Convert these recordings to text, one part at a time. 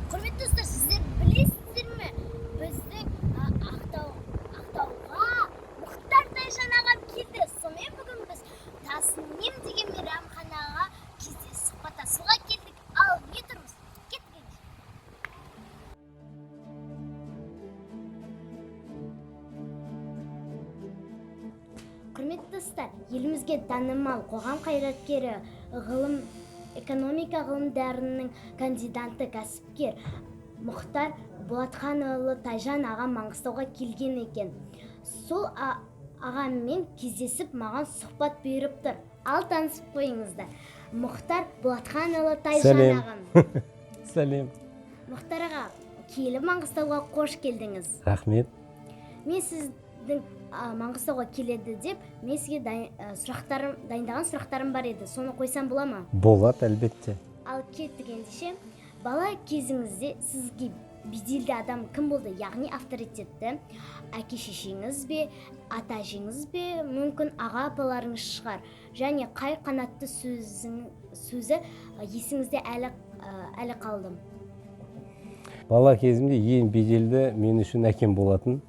Құрметті достар, сіздер білесіздер ме? Біздің Ақтауға Мұхтар Тайжан ағам келді. Сонымен бүгін біз Тасынем деген мейрамханаға кездесіп сұхбаттасуға келдік. Ал не тұрмыз? Кеттік. Құрметті достар, елімізге танымал қоғам қайраткері, экономика ғылымдарының кандидаты, кәсіпкер Мұхтар Болатханұлы Тайжан ағам Маңғыстауға келген екен. Сол ағаммен кездесіп маған сұхбат беріп тұр. Ал танысып қойыңыздар. Мұхтар Болатханұлы Тайжан ағам. Сәлем. Мұхтар аға, келіп Маңғыстауға қош келдіңіз. Рахмет. Мен сіздің Маңғыстауға келеді деп, мен сізге дайындаған сұрақтарым бар еді. Соны қойсам бола ма? Болады, әлбетте. Ал кеттік ендеше, бала кезіңізде сізге беделді адам кім болды? Яғни авторитетті әке-шешеңіз бе, ата-әжеңіз бе, мүмкін аға-апаларыңыз шығар. Және қай қанатты сөзі есіңізде әлі қалды? Бала кезімде ең беделді мен үшін әкем болатын.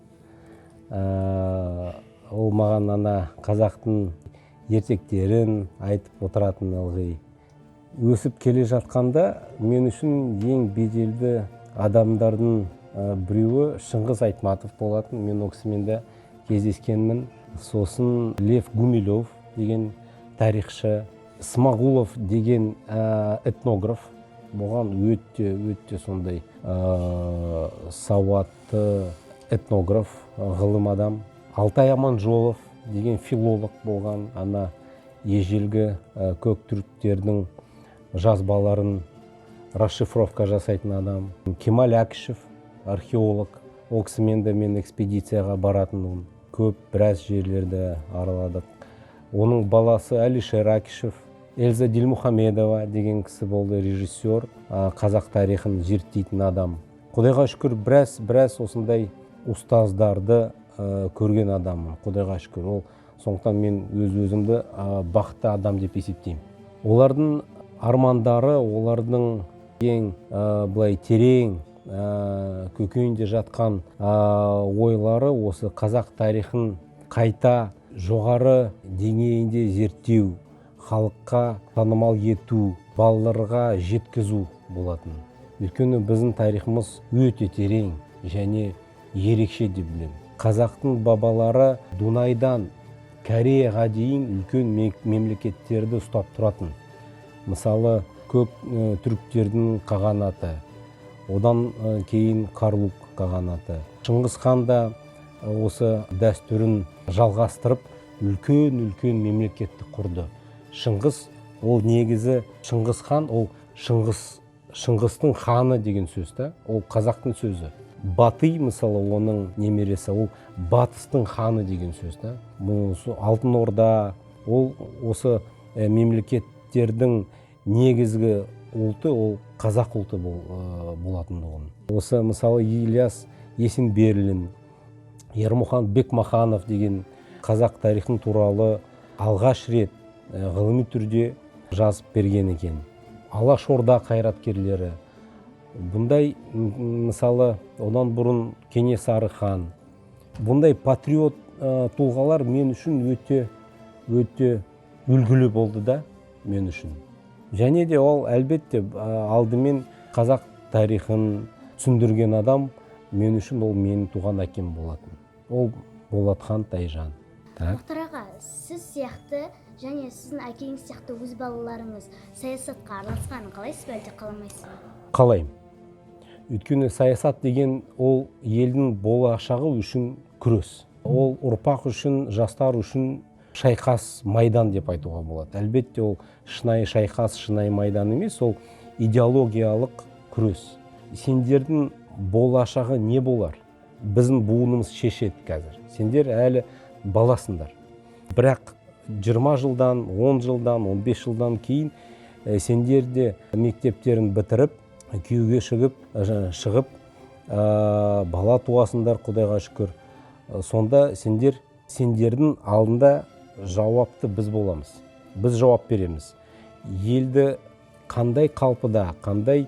Ол маған ана қазақтың ертектерін айтып отыратын ылғи. Өсіп келе жатқанда мен үшін ең беделді адамдардың біреуі Шыңғыс Айтматов болатын. Мен ол кісімен де кездескенмін. Сосын Лев Гумилев деген тарихшы, Смағұлов деген этнограф. Бұған өте сондай сауатты этнограф, ғылым адам. Алтай Аманжолов деген филолог болған. Ана ежелгі көк түріктердің жазбаларын расшифровка жасайтын адам. Кемал Акишев, археолог. Ол кісімен де мен экспедицияға баратын. Көп біраз жерлерді араладық. Оның баласы Алишер Акишев, Эльза Дилмухамедова деген кісі болды, режиссер, қазақ тарихын зерттейтін адам. Құдайға шүкір, біраз осындай ұстаздарды көрген адаммын, Құдайға шүкір. Ол сондықтан мен өзімді бақытты адам деп есептеймін. Олардың армандары, олардың ең былай терең көкейінде жатқан ойлары осы қазақ тарихын қайта жоғары деңгейінде зерттеу, халыққа танымал ету, балаларға жеткізу болатын. Өйткені біздің тарихымыз өте терең және ерекше деп білемін. Қазақтың бабалары Дунайдан Кореяға дейін үлкен мемлекеттерді ұстап тұратын. Мысалы, көп түріктердің қағанаты, одан кейін Қарлұқ қағанаты. Шыңғыс хан да осы дәстүрін жалғастырып, үлкен мемлекетті құрды. Шыңғыс, ол негізі Шыңғыс хан, ол Шыңғыстың ханы деген сөз, ол қазақтың сөзі. Батый, мысалы, оның немересі, ол батыстың ханы деген сөз. Алтын Орда, ол осы мемлекеттердің негізгі ұлты, ол қазақ ұлты болатындығын. Осы, мысалы, Ильяс Есенберлин, Ермұхан Бекмаханов деген қазақ тарихын туралы алғаш рет ғылыми түрде жазып берген екен. Алашорда қайраткерлері. Бұндай, мысалы, одан бұрын Кенесары хан. Бұндай патриот тұлғалар мен үшін өте үлгілі болды да, мен үшін. Және де ол әлбетте алдымен қазақ тарихын түсіндірген адам мен үшін ол менің туған әкем болатын. Ол Болатхан Тайжан. Мұхтар аға, сіз сияқты және сіздің әкеңіз сияқты өз балаларыңыз саясатқа араласқанын қалайсыз ба, әлде қаламайсыз ба? Қалаймын. Өйткені саясат деген ол елдің болашағы үшін күрес. Ол ұрпақ үшін, жастар үшін шайқас, майдан деп айтуға болады. Әлбетте ол шынайы шайқас, шынайы майдан емес, ол идеологиялық күрес. Сендердің болашағы не болар? Біздің буынымыз шешеді қазір. Сендер әлі баласыңдар. Бірақ 20 жылдан, 10 жылдан, 15 жылдан кейін сендер де мектептерін бітіріп, күйеуге шығып, бала туасыңдар, Құдайға шүкір. Сонда сендердің алдында жауапты біз боламыз. Біз жауап береміз. Елді қандай қалпыда, қандай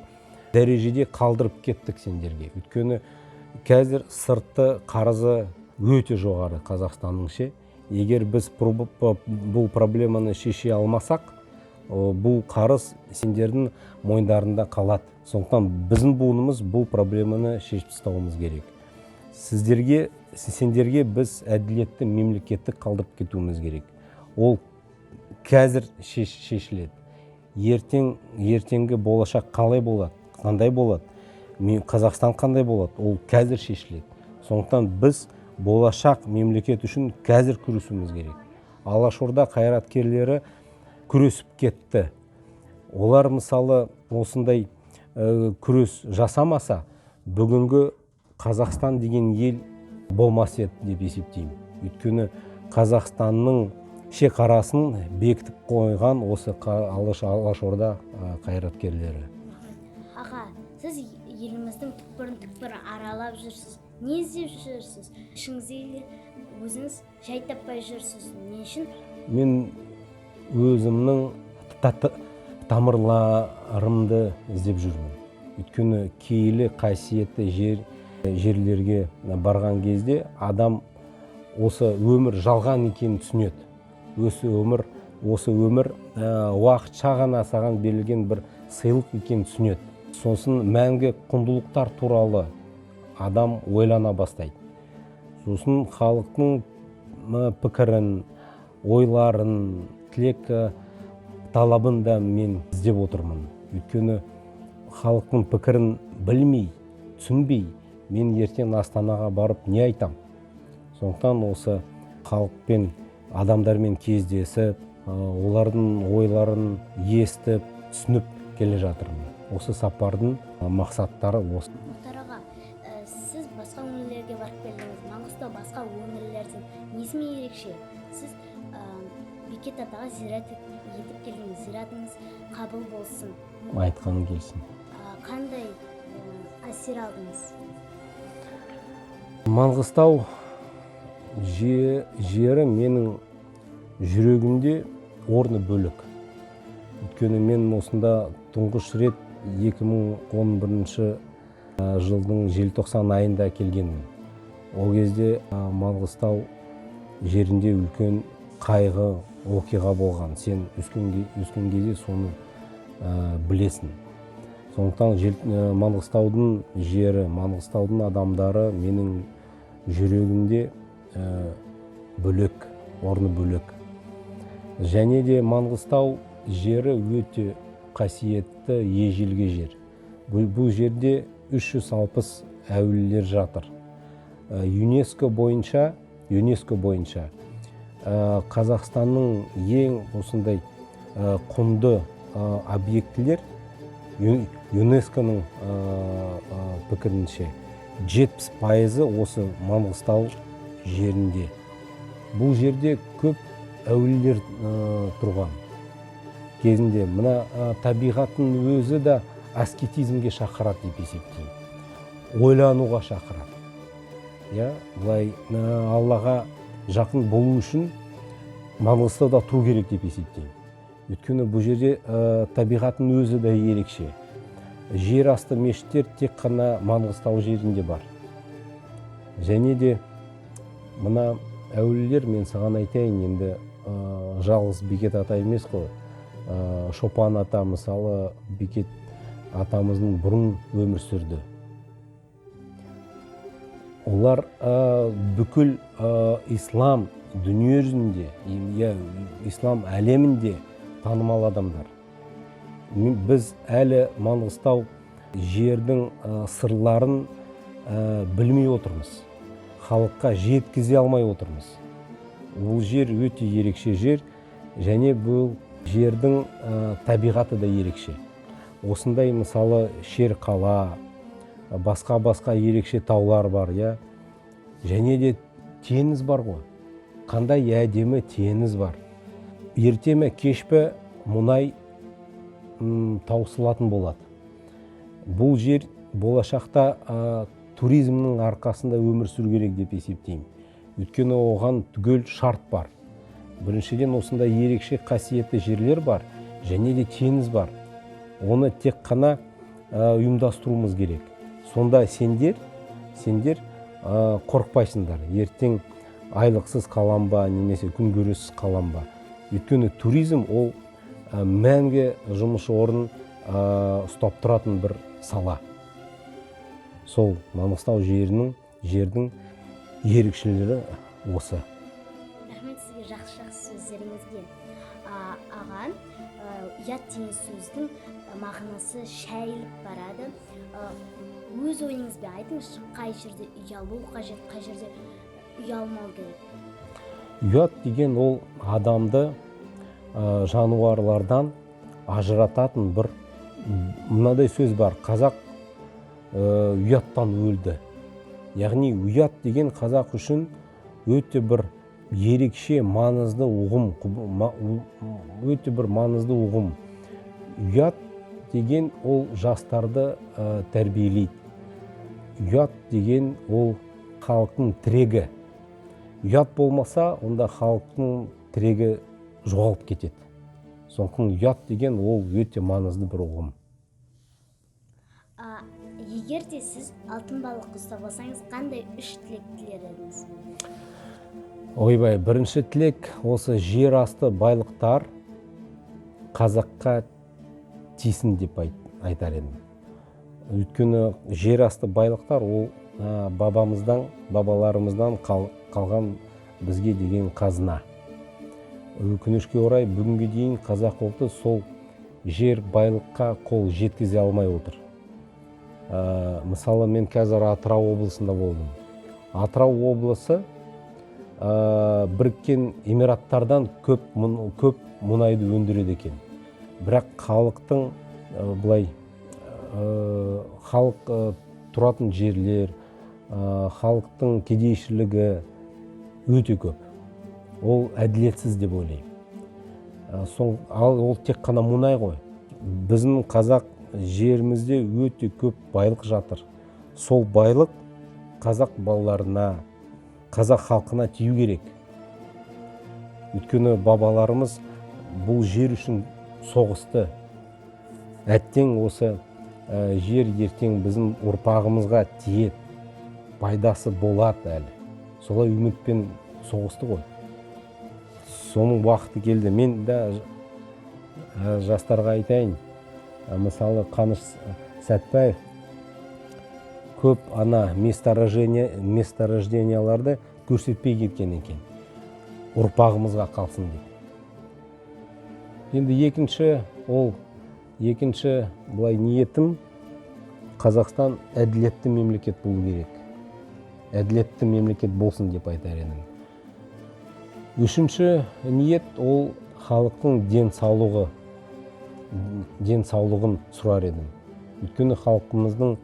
дәрежеде қалдырып кеттік сендерге. Өйткені қазір сыртты қарызы өте жоғары Қазақстанның ше. Егер біз бұл проблеманы шеше алмасақ, бұл қарыз сендердің мойындарында қалады. Сондықтан біздің буынымыз бұл проблеманы шешіп тастауымыз керек. Сендерге біз әділетті мемлекеттік қалдырып кетуіміз керек. Ол қазір шешіледі. Ертеңгі болашақ қалай болады, қандай болады, Қазақстан қандай болады, ол қазір шешіледі. Сондықтан біз болашақ мемлекет үшін қазір күресуіміз керек. Алашорда қайраткерлері күресіп кетті. Олар мысалы осындай күрес жасамаса, бүгінгі Қазақстан деген ел болмас еді деп есептеймін. Өйткені Қазақстанның шекарасын бекітіп қойған осы Алашорда қайраткерлері. Аға, сіз еліміздің түкпірін аралап жүрсіз. Не іздеп жүрсіз? Ішіңізде өзіңіз жай таппай жүрсіз. Не үшін? Мен өзімнің тамырларымды іздеп жүрмін. Өйткені киелі қасиетті жерлерге барған кезде адам осы өмір жалған екенін түсінеді. Осы өмір уақытша ғана саған берілген бір сыйлық екенін түсінеді. Сосын мәңгі құндылықтар туралы адам ойлана бастайды. Сосын халықтың пікірін, ойларын, тілек талабын да мен іздеп отырмын. Өйткені халықтың пікірін білмей, түсінбей, мен ертең Астанаға барып не айтам? Сондықтан осы халықпен, адамдармен кездесіп, олардың ойларын естіп, түсініп келе жатырмын. Осы сапардың мақсаттары осы. Мұхтар аға, сіз басқа өңірлерге барып келдіңіз. Маңғыстау басқа өңірлерден несімен ерекше? Сіз Бекет атаға зират етіп келдіңіз. Зиратыңыз қабыл болсын. Айтқаның келсін. Қандай әсер алдыңыз? Маңғыстау жері менің жүрегімде орны бөлек. Өйткені мен осында тұңғыш рет 2011 жылдың желтоқсан айында келгенмін. Ол кезде Маңғыстау жерінде үлкен қайғы, оқиға болған. Сен өскен кезде соны білесің. Сондықтан Маңғыстаудың жері, Маңғыстаудың адамдары менің жүрегімде бөлек, орны бөлек. Және де Маңғыстау жері өте қасиетті ежелгі жер. Бұл жерде 360 әулиелер жатыр. ЮНЕСКО бойынша Қазақстанның ең осындай құнды объектілер ЮНЕСКОның пікірінше 70% осы Маңғыстау жерінде. Бұл жерде көп әулиелер тұрған. Кезінде мына табиғаттың өзі де аскетизмге шақырады деп есептеймін. Ойлануға шақырады. Бұлай Аллаға жақын болу үшін Маңғыстауда тұру керек деп есептеймін. Өйткені бұл жерде табиғаттың өзі де ерекше. Жер асты мешіттер тек қана Маңғыстау жерінде бар. Және де мына әулиелер, мен саған айтайын, енді жалғыз Бекет ата емес қой. Шопан ата, мысалы, Бекет атамыздың бұрын өмір сүрді. Олар бүкіл ислам дүние жүзінде, ислам әлемінде танымал адамдар. Біз әлі Маңғыстау жердің сырларын білмей отырмыз. Халыққа жеткізе алмай отырмыз. Бұл жер өте ерекше жер, және бұл жердің табиғаты да ерекше. Осындай мысалы Шерқала, басқа ерекше таулар бар, және де теңіз бар ғой. Қандай әдемі теңіз бар. Ерте ме кеш пе мұнай таусылатын болады. Бұл жер болашақта туризмнің арқасында өмір сүру керек деп есептеймін. Өйткені оған түгел шарт бар. Біріншіден осында ерекше қасиетті жерлер бар, және де теңіз бар. Оны тек қана ұйымдастыруымыз керек. Сонда сендер қорықпайсыңдар. Ертең айлықсыз қалам ба, немесе күнкөріссіз қалам ба. Өйткені туризм ол мәңгі жұмыс орнын ұстап тұратын бір сала. Сол Маңғыстау жердің ерекшелері осы. Рахмет сізге жақсы сөздеріңізге. Аға, ұят деген сөздің мағынасы шәйіліп барады. Өз ойыңызбен айтыңызшы, қай жерде ұялу қажет, қай жерде ұялмау керек? Ұят деген ол адамды жануарлардан ажырататын бір, мынадай сөз бар: қазақ ұяттан өлді. Яғни ұят деген қазақ үшін өте бір ерекше маңызды ұғым, өте бір маңызды ұғым. Ұят деген ол жастарды тәрбиелейді. Ұят деген ол халықтың тірегі. Ұят болмаса, онда халықтың тірегі жоғалып кетеді. Сондықтан ұят деген ол өте маңызды бір ұғым. Егер де сіз алтын балық ұстап алсаңыз, қандай 3 тілек тілер едіңіз? Ойбай, бірінші тілек осы жер асты байлықтар қазаққа тисін деп айтар едім. Өйткені жер асты байлықтар ол бабаларымыздан қалған бізге деген қазына. Өкінішке орай бүгінге дейін қазақ ұлты сол жер байлыққа қол жеткізе алмай отыр. Мысалы, мен қазір Атырау облысында болдым. Атырау облысы Біріккен Эмираттардан көп мұнайды өндіреді екен. Бірақ халықтың халық тұратын жерлер, халықтың кедейшілігі өте көп. Ол әділетсіз деп ойлаймын. Ол тек қана мұнай ғой. Біздің қазақ жерімізде өте көп байлық жатыр. Сол байлық қазақ балаларына, қазақ халқына тию керек. Өйткені бабаларымыз бұл жер үшін соғысты. Әттең осы жер ертең біздің ұрпағымызға тиеді, пайдасы болады әлі. Солай үмітпен соғысты ғой. Соның уақыты келді. Мен де жастарға айтайын. Мысалы, Қаныш Сәтбаев көп месторожденияларды көрсетпей кеткен екен. Ұрпағымызға қалсын деп. Енді екінші бұлай ниетім, Қазақстан әділетті мемлекет болу керек. Әділетті мемлекет болсын деп айтар едім. Үшінші ниет ол халықтың денсаулығын сұрар едім. Өйткені халқымыздың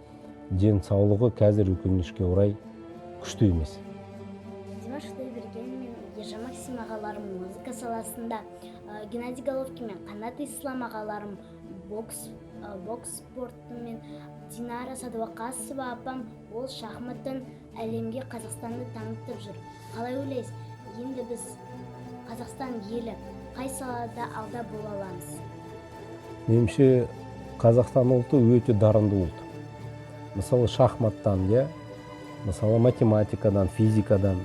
денсаулығы қазір өкінішке орай күшті емес. Димаш Құдайберген мен Ержан Максим ағаларым музыка саласында, Геннадий Головкин мен Қанат Ислам ағаларым бокс спорты мен Динара Садуақасова апам ол шахматтан әлемге Қазақстанды танытып жүр. Қалай ойлайсыз, енді біз Қазақстан елі қай салада алда бола аламыз? Меніңше Қазақстан ұлты өте дарынды ұлт. Мысалы, шахматтан, мысалы математикадан, физикадан,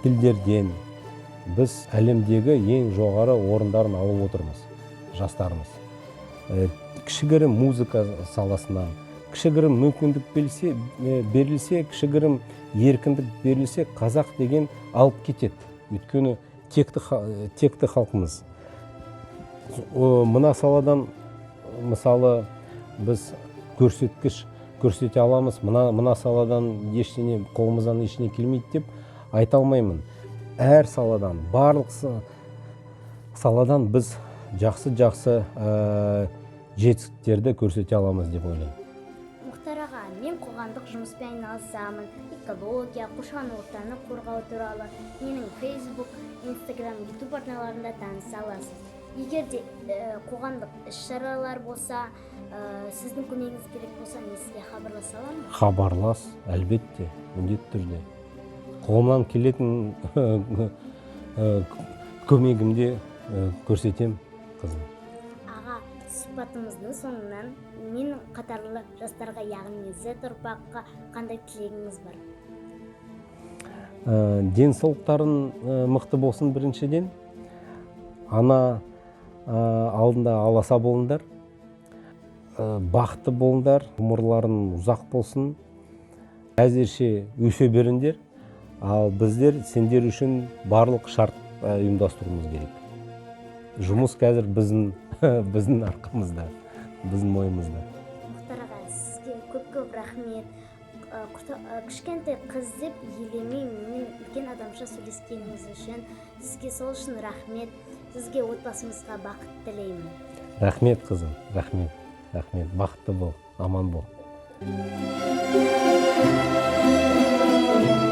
тілдерден біз әлемдегі ең жоғары орындарын алып отырмыз, жастарымыз. Кішігірім музыка саласынан, кішігірім мүмкіндік берілсе, кішігірім еркіндік берілсе, қазақ деген алып кетеді. Өйткені текті халқымыз. Мына саладан, мысалы, біз көрсете аламыз, мына саладан қолымыздан ештеңе келмейді деп айта алмаймын. Әр саладан, барлық саладан біз жақсы жетістіктерді көрсете аламыз деп ойлаймын. Мұхтар аға, мен қоғамдық жұмыспен айналысамын, экология, қоршаған ортаны қорғау туралы менің Facebook, Instagram, YouTube арналарында таныса аласыз. Егер де қоғамдық іс-шаралар болса, сіздің көмегіңіз керек болса, мен сізге хабарласа аламын? Хабарлас, әлбетте, міндетті түрде. Қолымнан келетін көмегімде көрсетем, қызым. Аға, сұхбатымыздың соңынан мен қатарлы жастарға, яғни Z ұрпаққа қандай тілегіңіз бар? Денсаулықтарын мықты болсын біріншіден. Ана алдында аласа болыңдар. Бақытты болыңдар, ғұмырларың ұзақ болсын. Әзірше өсе беріңдер. Ал біздер сендер үшін барлық шарт ұйымдастыруымыз керек. Жұмыс қазір біздің арқамызда, біздің мойнымызда. Мұхтар аға, сізге көп рахмет. Кішкентай қыз деп елемей мен үлкен адамша сөйлескеніңіз үшін сізге сол үшін рахмет. Сізге отбасыңызға бақыт тілеймін. Рахмет қызым, рахмет. Бақытты бол, аман бол.